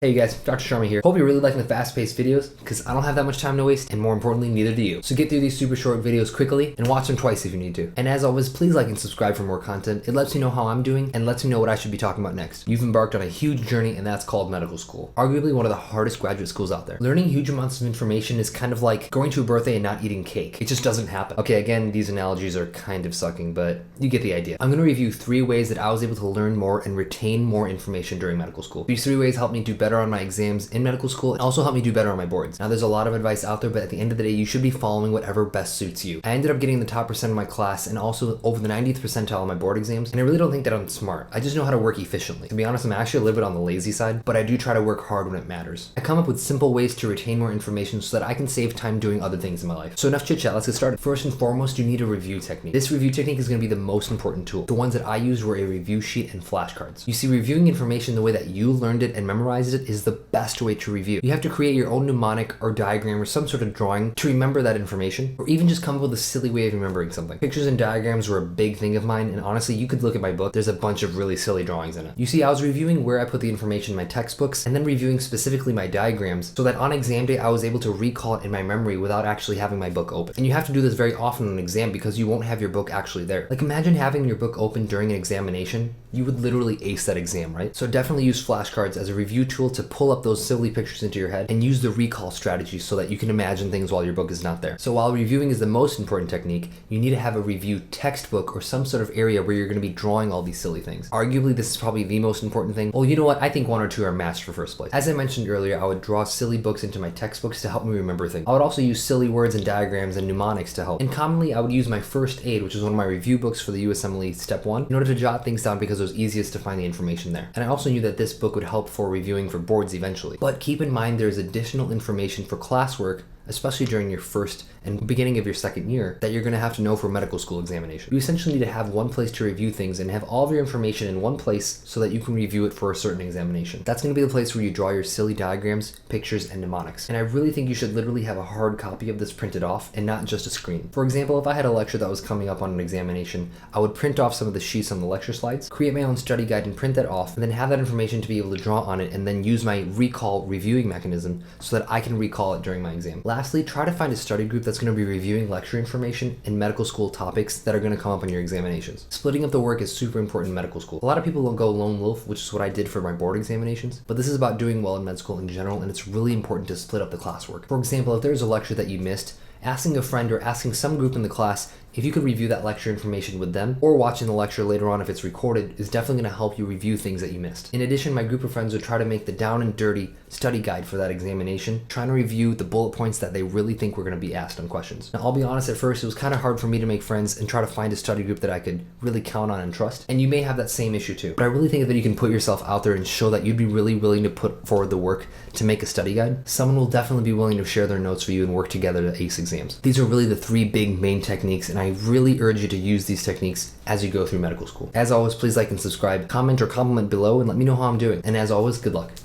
Hey guys, Dr. Sharma here. Hope you're really liking the fast-paced videos because I don't have that much time to waste, and more importantly, neither do you. So get through these super short videos quickly and watch them twice if you need to. And as always, please like and subscribe for more content. It lets me know how I'm doing and lets me know what I should be talking about next. You've embarked on a huge journey, and that's called medical school. Arguably one of the hardest graduate schools out there. Learning huge amounts of information is kind of like going to a birthday and not eating cake. It just doesn't happen. Okay, again, these analogies are kind of sucking, but you get the idea. I'm going to review 3 ways that I was able to learn more and retain more information during medical school. These 3 ways helped me do better on my exams in medical school and also help me do better on my boards. Now there's a lot of advice out there, but at the end of the day, you should be following whatever best suits you. I ended up getting the top % of my class and also over the 90th percentile on my board exams, and I really don't think that I'm smart. I just know how to work efficiently. To be honest, I'm actually a little bit on the lazy side, but I do try to work hard when it matters. I come up with simple ways to retain more information so that I can save time doing other things in my life. So enough chit chat, let's get started. First and foremost, you need a review technique. This review technique is going to be the most important tool. The ones that I used were a review sheet and flashcards. You see, reviewing information the way that you learned it and memorized it is the best way to review. You have to create your own mnemonic or diagram or some sort of drawing to remember that information, or even just come up with a silly way of remembering something. Pictures and diagrams were a big thing of mine, and honestly, you could look at my book. There's a bunch of really silly drawings in it. You see, I was reviewing where I put the information in my textbooks and then reviewing specifically my diagrams so that on exam day, I was able to recall it in my memory without actually having my book open. And you have to do this very often on an exam because you won't have your book actually there. Like imagine having your book open during an examination. You would literally ace that exam, right? So definitely use flashcards as a review tool to pull up those silly pictures into your head and use the recall strategy so that you can imagine things while your book is not there. So while reviewing is the most important technique, you need to have a review textbook or some sort of area where you're going to be drawing all these silly things. Arguably, this is probably the most important thing. Well, you know what? I think 1 or 2 are matched for first place. As I mentioned earlier, I would draw silly books into my textbooks to help me remember things. I would also use silly words and diagrams and mnemonics to help. And commonly, I would use my first aid, which is one of my review books for the USMLE Step 1, in order to jot things down because it was easiest to find the information there. And I also knew that this book would help for reviewing for boards eventually. But keep in mind there's additional information for classwork, especially during your first and beginning of your second year, that you're going to have to know for medical school examination. You essentially need to have one place to review things and have all of your information in one place so that you can review it for a certain examination. That's going to be the place where you draw your silly diagrams, pictures, and mnemonics. And I really think you should literally have a hard copy of this printed off and not just a screen. For example, if I had a lecture that was coming up on an examination, I would print off some of the sheets on the lecture slides, create my own study guide and print that off, and then have that information to be able to draw on it and then use my recall reviewing mechanism so that I can recall it during my exam. Lastly, try to find a study group that's going to be reviewing lecture information and medical school topics that are going to come up on your examinations. Splitting up the work is super important in medical school. A lot of people will go lone wolf, which is what I did for my board examinations, but this is about doing well in med school in general, and it's really important to split up the classwork. For example, if there's a lecture that you missed, asking a friend or asking some group in the class if you could review that lecture information with them, or watching the lecture later on if it's recorded, is definitely going to help you review things that you missed. In addition, my group of friends would try to make the down and dirty study guide for that examination, trying to review the bullet points that they really think were going to be asked on questions. Now, I'll be honest, at first it was kind of hard for me to make friends and try to find a study group that I could really count on and trust, and you may have that same issue too. But I really think that you can put yourself out there and show that you'd be really willing to put forward the work to make a study guide. Someone will definitely be willing to share their notes for you and work together to ace exams. These are really the 3 big main techniques, and I really urge you to use these techniques as you go through medical school. As always, please like and subscribe, comment or compliment below, and let me know how I'm doing. And as always, good luck.